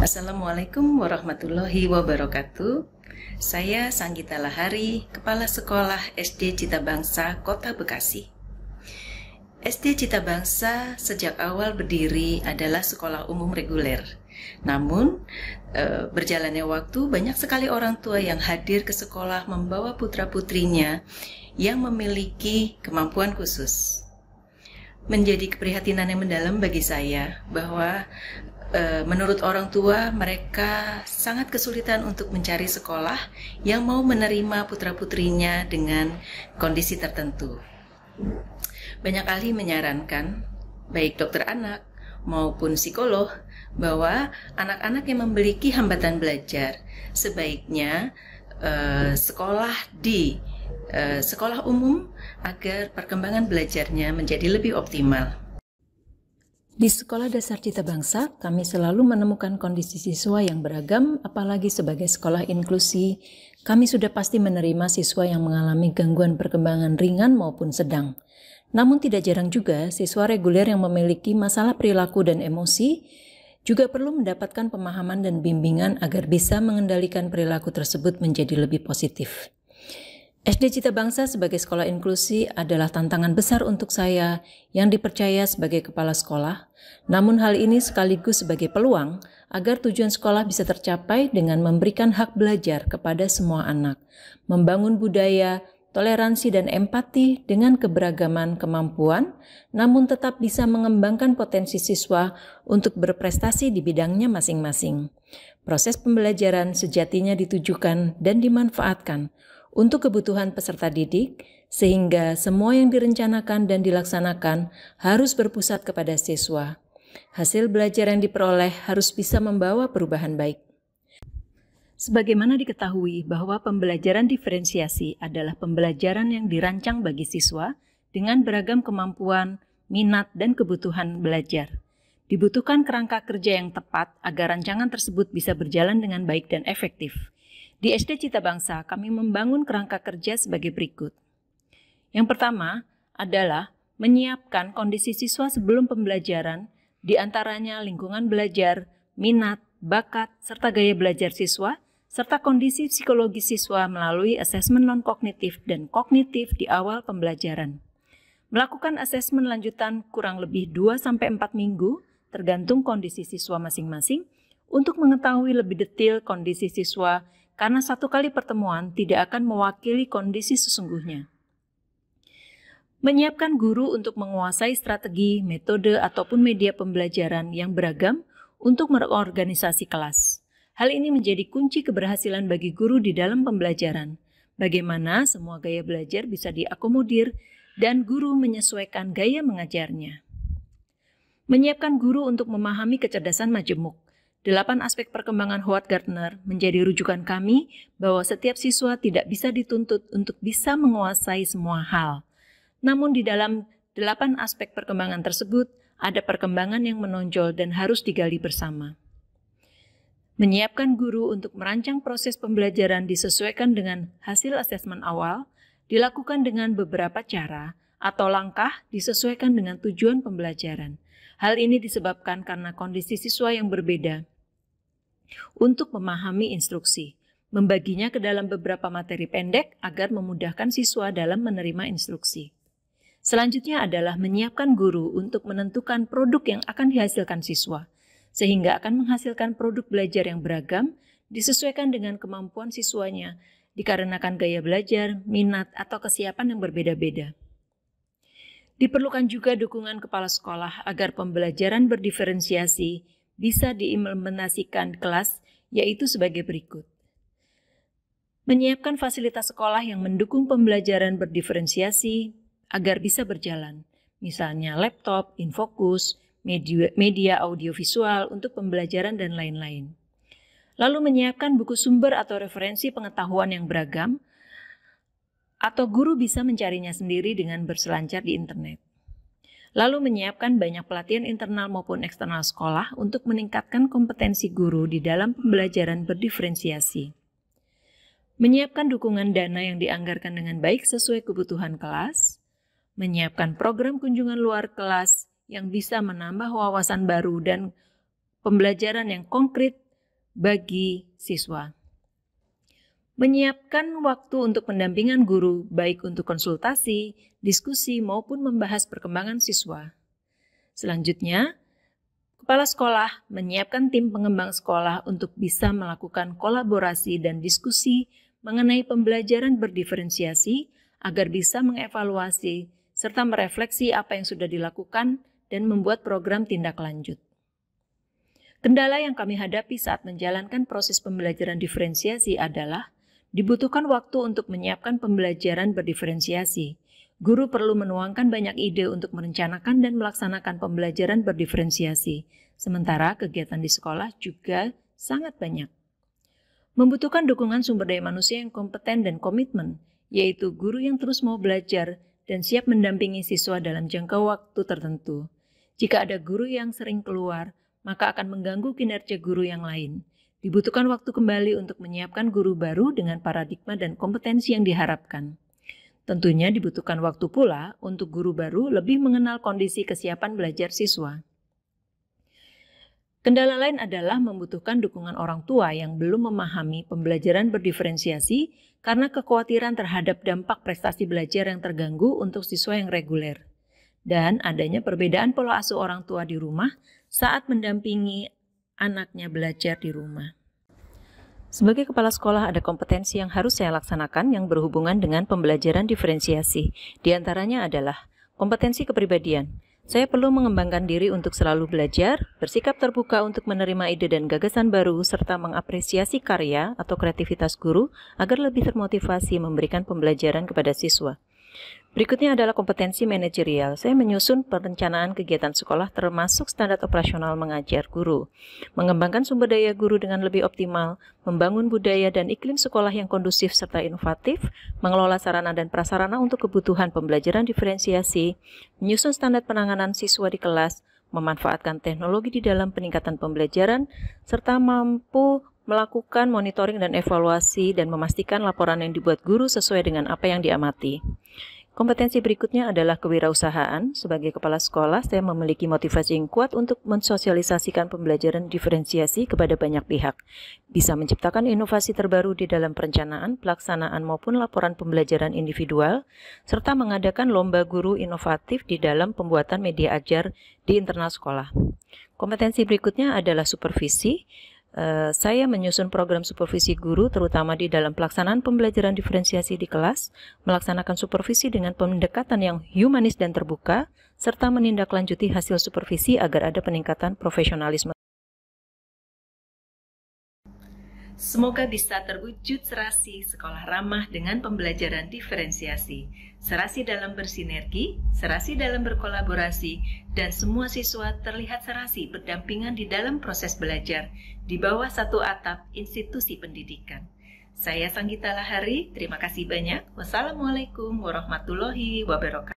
Assalamualaikum warahmatullahi wabarakatuh. Saya Sanggita Lahari, Kepala Sekolah SD Cita Bangsa, Kota Bekasi. SD Cita Bangsa sejak awal berdiri adalah sekolah umum reguler. Namun, berjalannya waktu banyak sekali orang tua yang hadir ke sekolah membawa putra-putrinya yang memiliki kemampuan khusus. Menjadi keprihatinan yang mendalam bagi saya bahwa menurut orang tua, mereka sangat kesulitan untuk mencari sekolah yang mau menerima putra-putrinya dengan kondisi tertentu. Banyak ahli menyarankan, baik dokter anak maupun psikolog, bahwa anak-anak yang memiliki hambatan belajar sebaiknya sekolah di sekolah umum agar perkembangan belajarnya menjadi lebih optimal. Di Sekolah Dasar Cita Bangsa, kami selalu menemukan kondisi siswa yang beragam, apalagi sebagai sekolah inklusi, kami sudah pasti menerima siswa yang mengalami gangguan perkembangan ringan maupun sedang. Namun tidak jarang juga siswa reguler yang memiliki masalah perilaku dan emosi juga perlu mendapatkan pemahaman dan bimbingan agar bisa mengendalikan perilaku tersebut menjadi lebih positif. SD Cita Bangsa sebagai sekolah inklusi adalah tantangan besar untuk saya yang dipercaya sebagai kepala sekolah, namun hal ini sekaligus sebagai peluang agar tujuan sekolah bisa tercapai dengan memberikan hak belajar kepada semua anak, membangun budaya, toleransi dan empati dengan keberagaman kemampuan, namun tetap bisa mengembangkan potensi siswa untuk berprestasi di bidangnya masing-masing. Proses pembelajaran sejatinya ditujukan dan dimanfaatkan untuk kebutuhan peserta didik, sehingga semua yang direncanakan dan dilaksanakan harus berpusat kepada siswa. Hasil belajar yang diperoleh harus bisa membawa perubahan baik. Sebagaimana diketahui bahwa pembelajaran diferensiasi adalah pembelajaran yang dirancang bagi siswa dengan beragam kemampuan, minat, dan kebutuhan belajar. Dibutuhkan kerangka kerja yang tepat agar rancangan tersebut bisa berjalan dengan baik dan efektif. Di SD Cita Bangsa, kami membangun kerangka kerja sebagai berikut. Yang pertama adalah menyiapkan kondisi siswa sebelum pembelajaran, di antaranya lingkungan belajar, minat, bakat, serta gaya belajar siswa, serta kondisi psikologi siswa melalui asesmen non-kognitif dan kognitif di awal pembelajaran. Melakukan asesmen lanjutan kurang lebih 2-4 minggu, tergantung kondisi siswa masing-masing, untuk mengetahui lebih detail kondisi siswa, karena satu kali pertemuan tidak akan mewakili kondisi sesungguhnya. Menyiapkan guru untuk menguasai strategi, metode, ataupun media pembelajaran yang beragam untuk mengorganisasi kelas. Hal ini menjadi kunci keberhasilan bagi guru di dalam pembelajaran. Bagaimana semua gaya belajar bisa diakomodir dan guru menyesuaikan gaya mengajarnya. Menyiapkan guru untuk memahami kecerdasan majemuk. 8 aspek perkembangan Howard Gardner menjadi rujukan kami bahwa setiap siswa tidak bisa dituntut untuk bisa menguasai semua hal. Namun di dalam 8 aspek perkembangan tersebut, ada perkembangan yang menonjol dan harus digali bersama. Menyiapkan guru untuk merancang proses pembelajaran disesuaikan dengan hasil asesmen awal, dilakukan dengan beberapa cara atau langkah disesuaikan dengan tujuan pembelajaran. Hal ini disebabkan karena kondisi siswa yang berbeda. Untuk memahami instruksi, membaginya ke dalam beberapa materi pendek agar memudahkan siswa dalam menerima instruksi. Selanjutnya adalah menyiapkan guru untuk menentukan produk yang akan dihasilkan siswa, sehingga akan menghasilkan produk belajar yang beragam, disesuaikan dengan kemampuan siswanya, dikarenakan gaya belajar, minat, atau kesiapan yang berbeda-beda. Diperlukan juga dukungan kepala sekolah agar pembelajaran berdiferensiasi bisa diimplementasikan kelas, yaitu sebagai berikut. Menyiapkan fasilitas sekolah yang mendukung pembelajaran berdiferensiasi agar bisa berjalan, misalnya laptop, infokus, media audiovisual untuk pembelajaran, dan lain-lain. Lalu menyiapkan buku sumber atau referensi pengetahuan yang beragam, atau guru bisa mencarinya sendiri dengan berselancar di internet. Lalu menyiapkan banyak pelatihan internal maupun eksternal sekolah untuk meningkatkan kompetensi guru di dalam pembelajaran berdiferensiasi. Menyiapkan dukungan dana yang dianggarkan dengan baik sesuai kebutuhan kelas. Menyiapkan program kunjungan luar kelas yang bisa menambah wawasan baru dan pembelajaran yang konkret bagi siswa. Menyiapkan waktu untuk pendampingan guru, baik untuk konsultasi, diskusi, maupun membahas perkembangan siswa. Selanjutnya, kepala sekolah menyiapkan tim pengembang sekolah untuk bisa melakukan kolaborasi dan diskusi mengenai pembelajaran berdiferensiasi agar bisa mengevaluasi serta merefleksi apa yang sudah dilakukan dan membuat program tindak lanjut. Kendala yang kami hadapi saat menjalankan proses pembelajaran diferensiasi adalah dibutuhkan waktu untuk menyiapkan pembelajaran berdiferensiasi. Guru perlu menuangkan banyak ide untuk merencanakan dan melaksanakan pembelajaran berdiferensiasi, sementara kegiatan di sekolah juga sangat banyak. Membutuhkan dukungan sumber daya manusia yang kompeten dan komitmen, yaitu guru yang terus mau belajar dan siap mendampingi siswa dalam jangka waktu tertentu. Jika ada guru yang sering keluar, maka akan mengganggu kinerja guru yang lain. Dibutuhkan waktu kembali untuk menyiapkan guru baru dengan paradigma dan kompetensi yang diharapkan. Tentunya dibutuhkan waktu pula untuk guru baru lebih mengenal kondisi kesiapan belajar siswa. Kendala lain adalah membutuhkan dukungan orang tua yang belum memahami pembelajaran berdiferensiasi karena kekhawatiran terhadap dampak prestasi belajar yang terganggu untuk siswa yang reguler. Dan adanya perbedaan pola asuh orang tua di rumah saat mendampingi anaknya belajar di rumah. Sebagai kepala sekolah ada kompetensi yang harus saya laksanakan yang berhubungan dengan pembelajaran diferensiasi. Di antaranya adalah kompetensi kepribadian. Saya perlu mengembangkan diri untuk selalu belajar, bersikap terbuka untuk menerima ide dan gagasan baru, serta mengapresiasi karya atau kreativitas guru agar lebih termotivasi memberikan pembelajaran kepada siswa. Berikutnya adalah kompetensi manajerial. Saya menyusun perencanaan kegiatan sekolah termasuk standar operasional mengajar guru, mengembangkan sumber daya guru dengan lebih optimal, membangun budaya dan iklim sekolah yang kondusif serta inovatif, mengelola sarana dan prasarana untuk kebutuhan pembelajaran diferensiasi, menyusun standar penanganan siswa di kelas, memanfaatkan teknologi di dalam peningkatan pembelajaran, serta mampu melakukan monitoring dan evaluasi dan memastikan laporan yang dibuat guru sesuai dengan apa yang diamati. Kompetensi berikutnya adalah kewirausahaan. Sebagai kepala sekolah, saya memiliki motivasi yang kuat untuk mensosialisasikan pembelajaran diferensiasi kepada banyak pihak. Bisa menciptakan inovasi terbaru di dalam perencanaan, pelaksanaan maupun laporan pembelajaran individual, serta mengadakan lomba guru inovatif di dalam pembuatan media ajar di internal sekolah. Kompetensi berikutnya adalah supervisi. Saya menyusun program supervisi guru terutama di dalam pelaksanaan pembelajaran diferensiasi di kelas, melaksanakan supervisi dengan pendekatan yang humanis dan terbuka, serta menindaklanjuti hasil supervisi agar ada peningkatan profesionalisme. Semoga bisa terwujud serasi sekolah ramah dengan pembelajaran diferensiasi, serasi dalam bersinergi, serasi dalam berkolaborasi, dan semua siswa terlihat serasi berdampingan di dalam proses belajar di bawah satu atap institusi pendidikan. Saya Sanggita Lahari, terima kasih banyak. Wassalamualaikum warahmatullahi wabarakatuh.